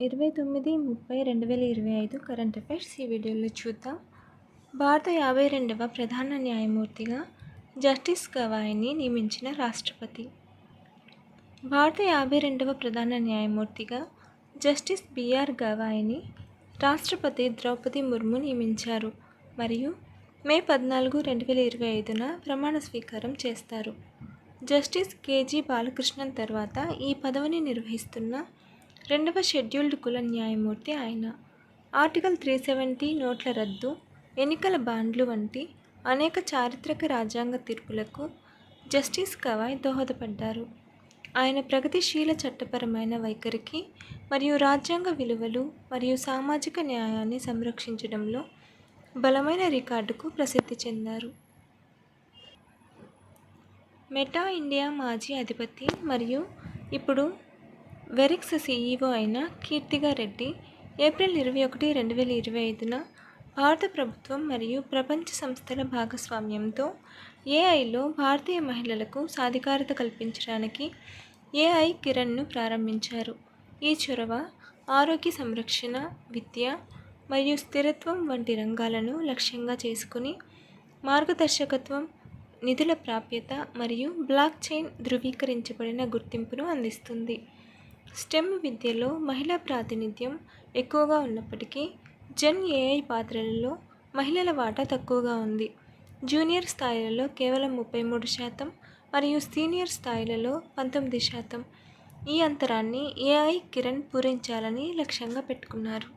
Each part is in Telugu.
29/30/2025 కరెంట్ అఫైర్స్ ఈ వీడియోలో చూద్దాం. భారత 52వ ప్రధాన న్యాయమూర్తిగా జస్టిస్ గవాయిని నియమించిన రాష్ట్రపతి. భారత 52వ ప్రధాన న్యాయమూర్తిగా జస్టిస్ బిఆర్ గవాయిని రాష్ట్రపతి ద్రౌపది ముర్ము నియమించారు మరియు మే 14, 2025న ప్రమాణ స్వీకారం చేస్తారు. జస్టిస్ కేజీ బాలకృష్ణన్ తర్వాత ఈ పదవిని నిర్వహిస్తున్న రెండవ షెడ్యూల్డ్ కుల న్యాయమూర్తి ఆయన. ఆర్టికల్ 370 నోట్ల రద్దు, ఎన్నికల బాండ్లు వంటి అనేక చారిత్రక రాజ్యాంగ తీర్పులకు జస్టిస్ గవాయ్ దోహదపడ్డారు. ఆయన ప్రగతిశీల చట్టపరమైన వైఖరికి మరియు రాజ్యాంగ విలువలు మరియు సామాజిక న్యాయాన్ని సంరక్షించడంలో బలమైన రికార్డుకు ప్రసిద్ధి చెందారు. మెటా ఇండియా మాజీ అధిపతి మరియు ఇప్పుడు వెరిక్స్ సీఈఓ అయిన కీర్తిగా రెడ్డి ఏప్రిల్ 21, 2025న భారత ప్రభుత్వం మరియు ప్రపంచ సంస్థల భాగస్వామ్యంతో ఏఐలో భారతీయ మహిళలకు సాధికారత కల్పించడానికి ఏఐ కిరణ్ను ప్రారంభించారు. ఈ చొరవ ఆరోగ్య సంరక్షణ, విద్య మరియు స్థిరత్వం వంటి రంగాలను లక్ష్యంగా చేసుకుని మార్గదర్శకత్వం, నిధుల ప్రాప్యత మరియు బ్లాక్ చైన్ ధృవీకరించబడిన గుర్తింపును అందిస్తుంది. స్టెమ్ విద్యలో మహిళా ప్రాతినిధ్యం ఎక్కువగా ఉన్నప్పటికీ జెన్ ఏఐ పాత్రలలో మహిళల వాటా తక్కువగా ఉంది. జూనియర్ స్థాయిలలో కేవలం 33% మరియు సీనియర్ స్థాయిలలో 19%. ఈ అంతరాన్ని ఏఐ కిరణ్ పూరించాలని లక్ష్యంగా పెట్టుకున్నారు.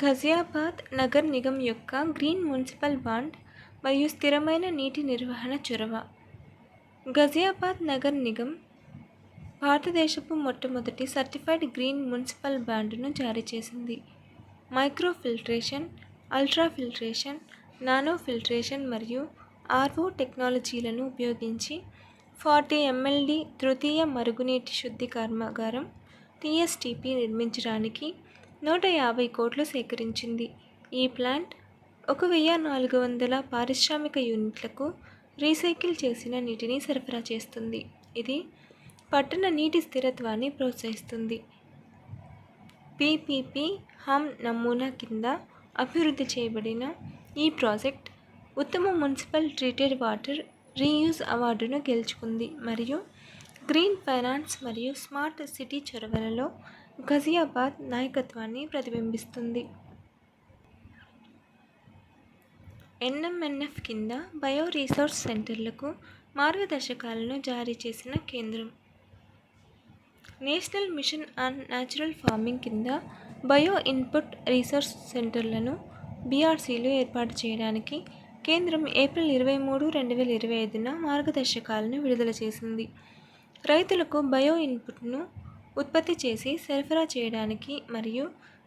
ఘజియాబాద్ నగర్ నిగమ్ యొక్క గ్రీన్ మున్సిపల్ బాండ్ మరియు స్థిరమైన నీటి నిర్వహణ చొరవ. ఘజియాబాద్ నగర్ నిగమ్ భారతదేశపు మొట్టమొదటి సర్టిఫైడ్ గ్రీన్ మున్సిపల్ బాండ్ను జారీ చేసింది. Micro filtration, ultra filtration, nano filtration మరియు ఆర్ఓ టెక్నాలజీలను ఉపయోగించి 40 MLD తృతీయ మరుగునీటి శుద్ధి కర్మాగారం TSTP నిర్మించడానికి 150 కోట్లు సేకరించింది. ఈ ప్లాంట్ 1400 పారిశ్రామిక యూనిట్లకు రీసైకిల్ చేసిన నీటిని సరఫరా చేస్తుంది. ఇది పట్టణ నీటి స్థిరత్వాన్ని ప్రోత్సహిస్తుంది. PPP హామ్ నమూనా కింద అభివృద్ధి చేయబడిన ఈ ప్రాజెక్ట్ ఉత్తమ మున్సిపల్ ట్రీటెడ్ వాటర్ రీయూజ్ అవార్డును గెలుచుకుంది మరియు గ్రీన్ ఫైనాన్స్ మరియు స్మార్ట్ సిటీ చొరవలలో ఘజియాబాద్ నాయకత్వాన్ని ప్రతిబింబిస్తుంది. NMNF కింద బయో రీసోర్స్ సెంటర్లకు మార్గదర్శకాలను జారీ చేసిన కేంద్రం. National mission on natural farming కింద బయో ఇన్పుట్ రీసోర్స్ సెంటర్లను BRCలు ఏర్పాటు చేయడానికి కేంద్రం ఏప్రిల్ 23, 2025న మార్గదర్శకాలను విడుదల చేసింది. రైతులకు బయో ఇన్పుట్ను ఉత్పత్తి చేసి సరఫరా చేయడానికి మరియు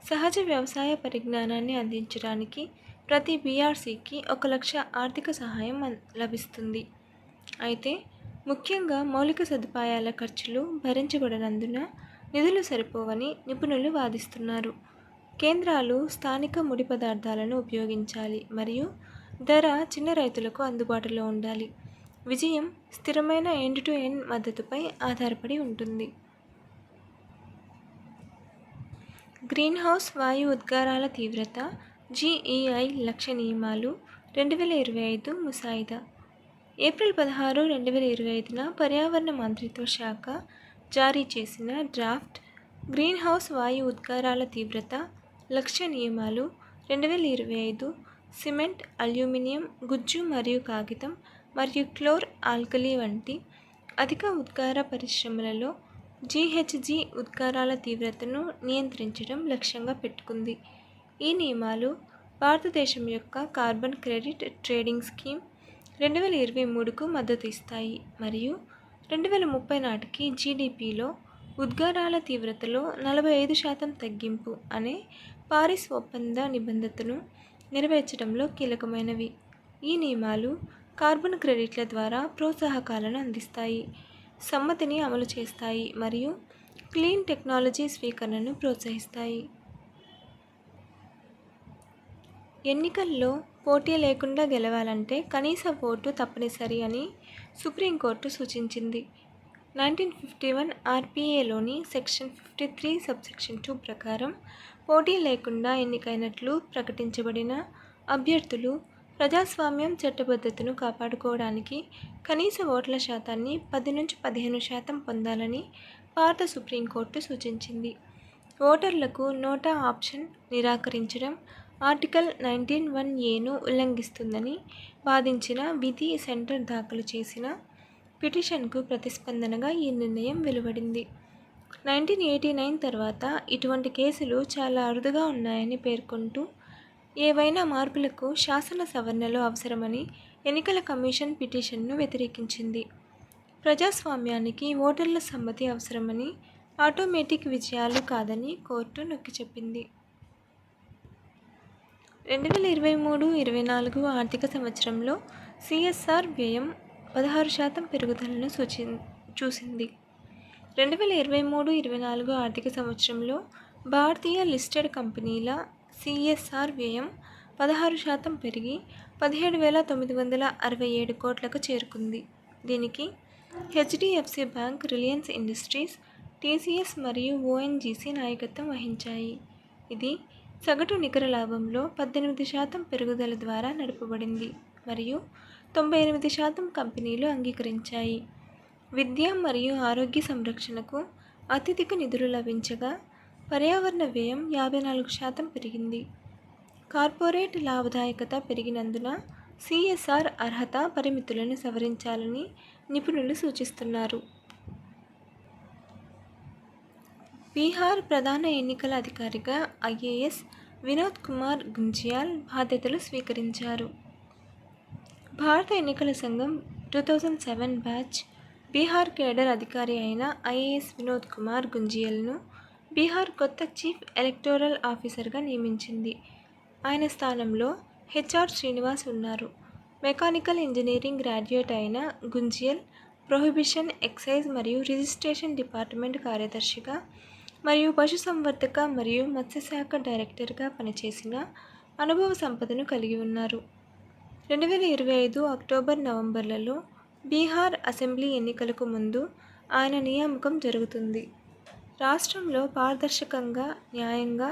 సహజ వ్యవసాయ పరిజ్ఞానాన్ని అందించడానికి ప్రతి BRCకి 1 లక్ష ఆర్థిక సహాయం లభిస్తుంది. అయితే ముఖ్యంగా మౌలిక సదుపాయాల ఖర్చులు భరించబడనందున నిధులు సరిపోవని నిపుణులు వాదిస్తున్నారు. కేంద్రాలు స్థానిక ముడి పదార్థాలను ఉపయోగించాలి మరియు ధర చిన్న రైతులకు అందుబాటులో ఉండాలి. విజయం స్థిరమైన ఎండ్-టు-ఎండ్ మద్దతుపై ఆధారపడి ఉంటుంది. గ్రీన్హౌస్ వాయు ఉద్గారాల తీవ్రత GEI లక్ష్య నియమాలు 2025 ముసాయిదా. ఏప్రిల్ 16, 2025న పర్యావరణ మంత్రిత్వ శాఖ జారీ చేసిన డ్రాఫ్ట్ గ్రీన్హౌస్ వాయు ఉద్గారాల తీవ్రత లక్ష్య నియమాలు 2025 సిమెంట్, అల్యూమినియం, గుజ్జు మరియు కాగితం మరియు క్లోర్ ఆల్కలీ వంటి అధిక ఉద్గార పరిశ్రమలలో GHG ఉద్గారాల తీవ్రతను నియంత్రించడం లక్ష్యంగా పెట్టుకుంది. ఈ నియమాలు భారతదేశం యొక్క కార్బన్ క్రెడిట్ ట్రేడింగ్ స్కీమ్ 2023కు మద్దతు ఇస్తాయి మరియు 2030 నాటికి GDPలో ఉద్గారాల తీవ్రతలో 45% తగ్గింపు అనే పారిస్ ఒప్పంద నిబంధనను నెరవేర్చడంలో కీలకమైనవి. ఈ నియమాలు కార్బన్ క్రెడిట్ల ద్వారా ప్రోత్సాహకాలను అందిస్తాయి, సమ్మతిని అమలు చేస్తాయి మరియు క్లీన్ టెక్నాలజీ స్వీకరణను ప్రోత్సహిస్తాయి. ఎన్నికల్లో పోటీ లేకుండా గెలవాలంటే కనీస ఓటు తప్పనిసరి అని సుప్రీంకోర్టు సూచించింది. 1951 ఆర్పిఏలోని సెక్షన్ 53 సబ్సెక్షన్ 2 ప్రకారం పోటీ లేకుండా ఎన్నికైనట్లు ప్రకటించబడిన అభ్యర్థులు ప్రజాస్వామ్యం చట్టబద్ధతను కాపాడుకోవడానికి కనీస ఓట్ల శాతాన్ని 10-15% పొందాలని భారత సుప్రీంకోర్టు సూచించింది. ఓటర్లకు నోటా ఆప్షన్ నిరాకరించడం ఆర్టికల్ 19(1)(a)ను ఉల్లంఘిస్తుందని వాదించిన విధి సెంటర్ దాఖలు చేసిన పిటిషన్కు ప్రతిస్పందనగా ఈ నిర్ణయం వెలువడింది. 1989 తర్వాత ఇటువంటి కేసులు చాలా అరుదుగా ఉన్నాయని పేర్కొంటూ ఏవైనా మార్పులకు శాసన సవరణలు అవసరమని ఎన్నికల కమిషన్ పిటిషన్ను వ్యతిరేకించింది. ప్రజాస్వామ్యానికి ఓటర్ల సమ్మతి అవసరమని, ఆటోమేటిక్ విజయాలు కాదని కోర్టు నొక్కి చెప్పింది. 2023-24 ఆర్థిక సంవత్సరంలో సిఎస్ఆర్ వ్యయం 16% పెరుగుదలను చూసింది. 2023-24 ఆర్థిక సంవత్సరంలో భారతీయ లిస్టెడ్ కంపెనీల సిఎస్ఆర్ వ్యయం 16% పెరిగి 17,967 కోట్లకు చేరుకుంది. దీనికి HDFC bank, Reliance industries, TCS మరియు ఓఎన్జీసీ నాయకత్వం వహించాయి. ఇది సగటు నికర లాభంలో 18% పెరుగుదల ద్వారా నడపబడింది మరియు 98% కంపెనీలు అంగీకరించాయి. విద్య మరియు ఆరోగ్య సంరక్షణకు అత్యధిక నిధులు లభించగా పర్యావరణ వ్యయం 54% పెరిగింది. కార్పొరేట్ లాభదాయకత పెరిగినందున సిఎస్ఆర్ అర్హత పరిమితులను సవరించాలని నిపుణులు సూచిస్తున్నారు. బీహార్ ప్రధాన ఎన్నికల అధికారిగా ఐఏఎస్ వినోద్ కుమార్ గుంజియాల్ బాధ్యతలు స్వీకరించారు. భారత ఎన్నికల సంఘం 2007 బ్యాచ్ బీహార్ కేడర్ అధికారి అయిన ఐఏఎస్ వినోద్ కుమార్ గుంజియాల్ను బీహార్ కొత్త చీఫ్ ఎలక్టోరల్ ఆఫీసర్గా నియమించింది. ఆయన స్థానంలో హెచ్ఆర్ శ్రీనివాస్ ఉన్నారు. మెకానికల్ ఇంజనీరింగ్ గ్రాడ్యుయేట్ అయిన గుంజియాల్ ప్రొహిబిషన్, ఎక్సైజ్ మరియు రిజిస్ట్రేషన్ డిపార్ట్మెంట్ కార్యదర్శిగా మరియు పశుసంవర్ధక మరియు మత్స్యశాఖ డైరెక్టర్గా పనిచేసిన అనుభవ సంపదను కలిగి ఉన్నారు. 2025 అక్టోబర్-నవంబర్లలో బీహార్ అసెంబ్లీ ఎన్నికలకు ముందు ఆయన నియామకం జరుగుతుంది. రాష్ట్రంలో పారదర్శకంగా, న్యాయంగా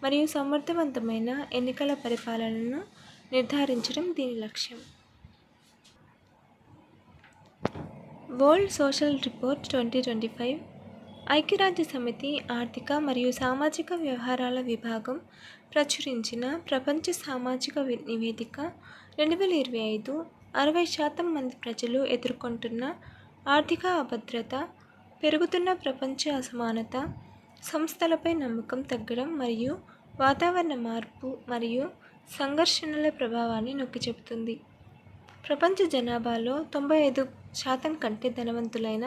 మరియు సమర్థవంతమైన ఎన్నికల పరిపాలనను నిర్ధారించడం దీని లక్ష్యం. వరల్డ్ సోషల్ రిపోర్ట్ 2025 ఐక్యరాజ్యసమితి ఆర్థిక మరియు సామాజిక వ్యవహారాల విభాగం ప్రచురించిన ప్రపంచ సామాజిక నివేదిక 2025 60% మంది ప్రజలు ఎదుర్కొంటున్న ఆర్థిక అభద్రత, పెరుగుతున్న ప్రపంచ అసమానత, సంస్థలపై నమ్మకం తగ్గడం మరియు వాతావరణ మార్పు మరియు సంఘర్షణల ప్రభావాన్ని నొక్కి చెబుతుంది. ప్రపంచ జనాభాలో 95% కంటే ధనవంతులైన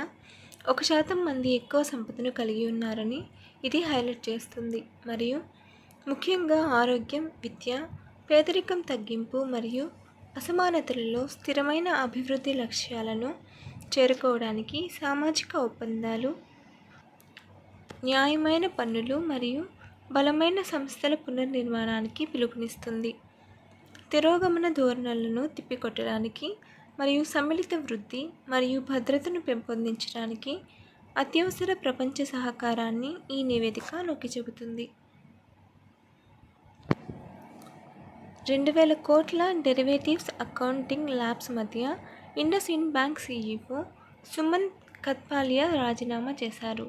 1% మంది ఎక్కువ సంపదను కలిగి ఉన్నారని ఇది హైలైట్ చేస్తుంది మరియు ముఖ్యంగా ఆరోగ్యం, విద్య, పేదరికం తగ్గింపు మరియు అసమానతలలో స్థిరమైన అభివృద్ధి లక్ష్యాలను చేరుకోవడానికి సామాజిక ఒప్పందాలు, న్యాయమైన పన్నులు మరియు బలమైన సంస్థల పునర్నిర్మాణానికి పిలుపునిస్తుంది. తిరోగమన ధోరణులను తిప్పికొట్టడానికి మరియు సమ్మిళిత వృద్ధి మరియు భద్రతను పెంపొందించడానికి అత్యవసర ప్రపంచ సహకారాన్ని ఈ నివేదిక నొక్కి చెబుతుంది. 2000 కోట్ల డెరివేటివ్స్ అకౌంటింగ్ ల్యాబ్స్ మధ్య ఇండస్ ఇండ్ బ్యాంక్ సీఈఓ సుమంత్ కత్పాలియా రాజీనామా చేశారు.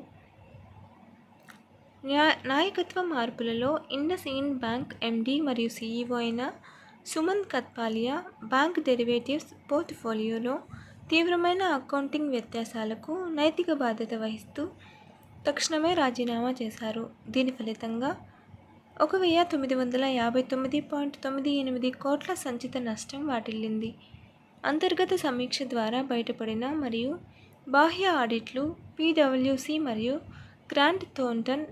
నాయకత్వ మార్పులలో ఇండస్ ఇండ్ బ్యాంక్ ఎండీ మరియు సీఈఓ అయిన సుమంత్ కత్పాలియా బ్యాంక్ డెరివేటివ్స్ పోర్ట్ఫోలియోలో తీవ్రమైన అకౌంటింగ్ వ్యత్యాసాలకు నైతిక బాధ్యత వహిస్తూ తక్షణమే రాజీనామా చేశారు. దీని ఫలితంగా 1959.98 కోట్ల సంచిత నష్టం వాటిల్లింది. అంతర్గత సమీక్ష ద్వారా బయటపడిన మరియు బాహ్య ఆడిట్లు పీడబ్ల్యూసీ మరియు గ్రాంట్ థోర్న్టన్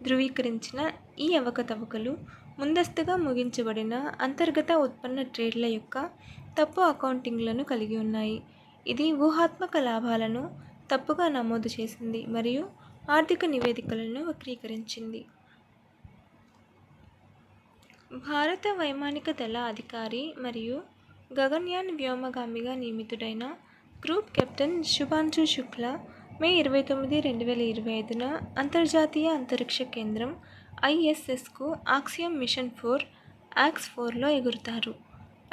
ధృవీకరించిన ఈ అవకతవకలు ముందస్తుగా ముగించబడిన అంతర్గత ఉత్పన్న ట్రేడ్ల యొక్క తప్పు అకౌంటింగ్లను కలిగి ఉన్నాయి. ఇది ఊహాత్మక లాభాలను తప్పుగా నమోదు చేసింది మరియు ఆర్థిక నివేదికలను వక్రీకరించింది. భారత వైమానిక దళ అధికారి మరియు గగన్యాన్ వ్యోమగామిగా నియమితుడైన గ్రూప్ కెప్టెన్ శుభాంశు శుక్లా మే 29, 2025న అంతర్జాతీయ అంతరిక్ష కేంద్రం ISSకు ఆక్సియం మిషన్ 4 AX-4లో ఎగురుతారు.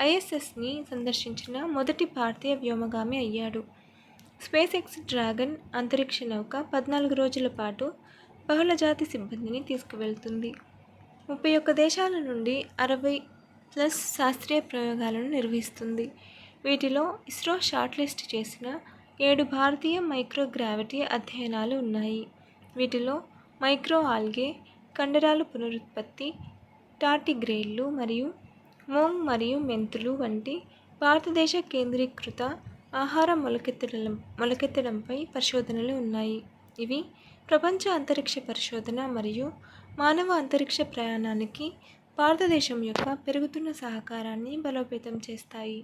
ISSని సందర్శించిన మొదటి భారతీయ వ్యోమగామి అయ్యాడు. స్పేస్ ఎక్స్ డ్రాగన్ అంతరిక్ష నౌక 14 రోజుల పాటు బహుళజాతి సిబ్బందిని తీసుకువెళ్తుంది. 31 దేశాల నుండి 60+ శాస్త్రీయ ప్రయోగాలను నిర్వహిస్తుంది. వీటిలో ఇస్రో షార్ట్ లిస్ట్ చేసిన 7 భారతీయ మైక్రోగ్రావిటీ అధ్యయనాలు ఉన్నాయి. వీటిలో మైక్రో ఆల్గే, కండరాల పునరుత్పత్తి, టార్టిగ్రేడ్లు మరియు మూంగ్ మరియు మెంతులు వంటి భారతదేశ కేంద్రీకృత ఆహార మొలకెత్తడంపై పరిశోధనలు ఉన్నాయి. ఇవి ప్రపంచ అంతరిక్ష పరిశోధన మరియు మానవ అంతరిక్ష ప్రయాణానికి భారతదేశం యొక్క పెరుగుతున్న సహకారాన్ని బలోపేతం చేస్తాయి.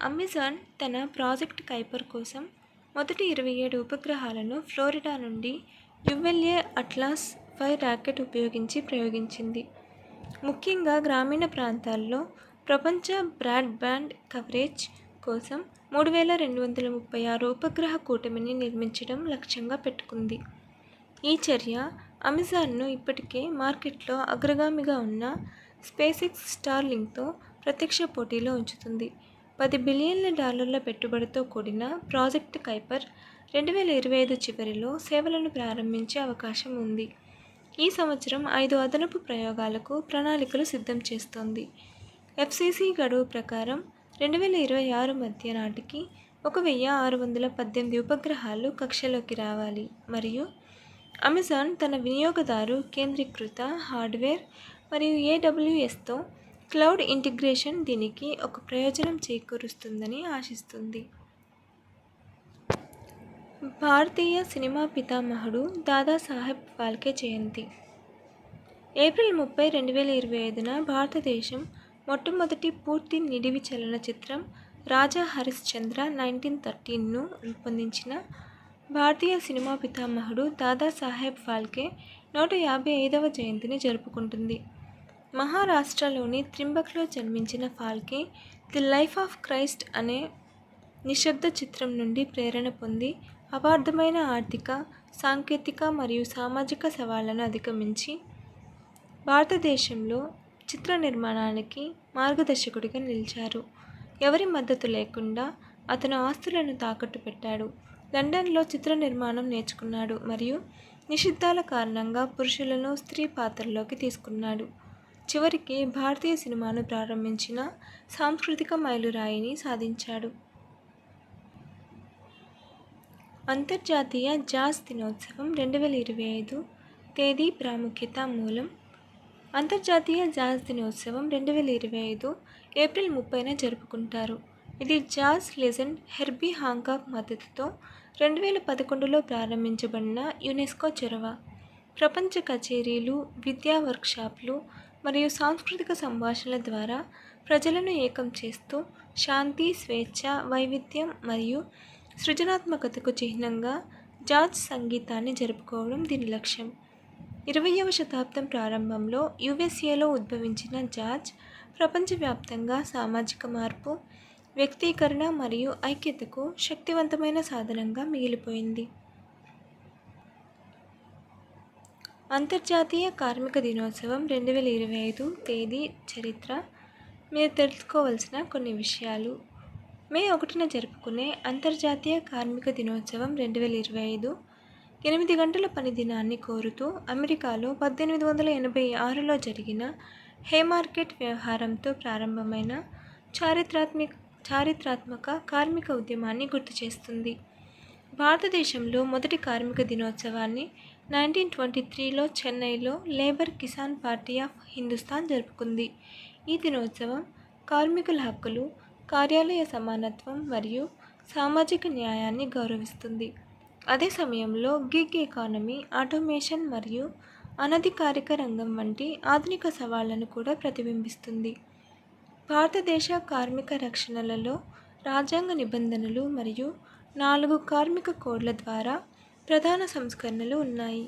అమెజాన్ తన ప్రాజెక్ట్ కైపర్ కోసం మొదటి 27 ఉపగ్రహాలను ఫ్లోరిడా నుండి ULA అట్లాస్ 5 రాకెట్ ఉపయోగించి ప్రయోగించింది. ముఖ్యంగా గ్రామీణ ప్రాంతాల్లో ప్రపంచ బ్రాడ్బ్యాండ్ కవరేజ్ కోసం 3236 ఉపగ్రహ కూటమిని నిర్మించడం లక్ష్యంగా పెట్టుకుంది. ఈ చర్య అమెజాన్ను ఇప్పటికే మార్కెట్లో అగ్రగామిగా ఉన్న స్పేస్ఎక్స్ స్టార్లింక్తో ప్రత్యక్ష పోటీలో ఉంచుతుంది. $10 బిలియన్ల పెట్టుబడితో కూడిన ప్రాజెక్ట్ కైపర్ 2025 చివరిలో సేవలను ప్రారంభించే అవకాశం ఉంది. ఈ సంవత్సరం 5 అదనపు ప్రయోగాలకు ప్రణాళికలు సిద్ధం చేస్తోంది. FCC గడువు ప్రకారం 2026 మధ్య నాటికి 1618 ఉపగ్రహాలు కక్షలోకి రావాలి మరియు అమెజాన్ తన వినియోగదారు కేంద్రీకృత హార్డ్వేర్ మరియు AWSతో క్లౌడ్ ఇంటిగ్రేషన్ దీనికి ఒక ప్రయోజనం చేకూరుస్తుందని ఆశిస్తుంది. భారతీయ సినిమా పితామహుడు దాదాసాహెబ్ ఫాల్కే జయంతి ఏప్రిల్ 30, 2025న భారతదేశం మొట్టమొదటి పూర్తి నిడివి చలనచిత్రం రాజా హరిశ్చంద్ర 1913ను రూపొందించిన భారతీయ సినిమా పితామహుడు దాదాసాహెబ్ ఫాల్కే 155వ జయంతిని జరుపుకుంటుంది. మహారాష్ట్రలోని త్రింబక్లో జన్మించిన Phalke the life of Christ అనే నిశ్శబ్ద చిత్రం నుండి ప్రేరణ పొంది అపార్థమైన ఆర్థిక, సాంకేతిక మరియు సామాజిక సవాళ్లను అధిగమించి భారతదేశంలో చిత్ర నిర్మాణానికి మార్గదర్శకుడిగా నిలిచారు. ఎవరి మద్దతు లేకుండా అతను ఆస్తులను తాకట్టు పెట్టాడు, లండన్లో చిత్ర నిర్మాణం నేర్చుకున్నాడు మరియు నిషిద్ధాల కారణంగా పురుషులను స్త్రీ పాత్రల్లోకి తీసుకున్నాడు. చివరికి భారతీయ సినిమాను ప్రారంభించిన సాంస్కృతిక మైలురాయిని సాధించాడు. అంతర్జాతీయ జాజ్ దినోత్సవం 2025 తేదీ, ప్రాముఖ్యత, మూలం. అంతర్జాతీయ జాజ్ దినోత్సవం 2025 ఏప్రిల్ 30న జరుపుకుంటారు. ఇది జాజ్ లెజెండ్ హెర్బీ హాంకాక్ మద్దతుతో 2011లో ప్రారంభించబడిన యునెస్కో చొరవ. ప్రపంచ కచేరీలు, విద్యా వర్క్షాప్లు మరియు సాంస్కృతిక సంభాషణల ద్వారా ప్రజలను ఏకం చేస్తూ శాంతి, స్వేచ్ఛ, వైవిధ్యం మరియు సృజనాత్మకతకు చిహ్నంగా జాజ్ సంగీతాన్ని జరుపుకోవడం దీని లక్ష్యం. 20వ శతాబ్దం ప్రారంభంలో USAలో ఉద్భవించిన జాజ్ ప్రపంచవ్యాప్తంగా సామాజిక మార్పు, వ్యక్తీకరణ మరియు ఐక్యతకు శక్తివంతమైన సాధనంగా మిగిలిపోయింది. అంతర్జాతీయ కార్మిక దినోత్సవం 2025 తేదీ, చరిత్ర. మీరు తెలుసుకోవాల్సిన కొన్ని విషయాలు. మే 1న జరుపుకునే అంతర్జాతీయ కార్మిక దినోత్సవం 2025 8 గంటల పని దినాన్ని కోరుతూ అమెరికాలో 1886లో జరిగిన హేమార్కెట్ వ్యవహారంతో ప్రారంభమైన చారిత్రాత్మక కార్మిక ఉద్యమాన్ని గుర్తు చేస్తుంది. భారతదేశంలో మొదటి కార్మిక దినోత్సవాన్ని 1923లో చెన్నైలో Labour Kisan party of Hindustan జరుపుకుంది. ఈ దినోత్సవం కార్మికుల హక్కులు, కార్యాలయ సమానత్వం మరియు సామాజిక న్యాయాన్ని గౌరవిస్తుంది. అదే సమయంలో గిగ్ ఎకానమీ, ఆటోమేషన్ మరియు అనధికారిక రంగం వంటి ఆధునిక సవాళ్లను కూడా ప్రతిబింబిస్తుంది. భారతదేశ కార్మిక రక్షణలలో రాజ్యాంగ నిబంధనలు మరియు 4 కార్మిక కోడ్ల ద్వారా ప్రధాన సంస్కరణలు ఉన్నాయి.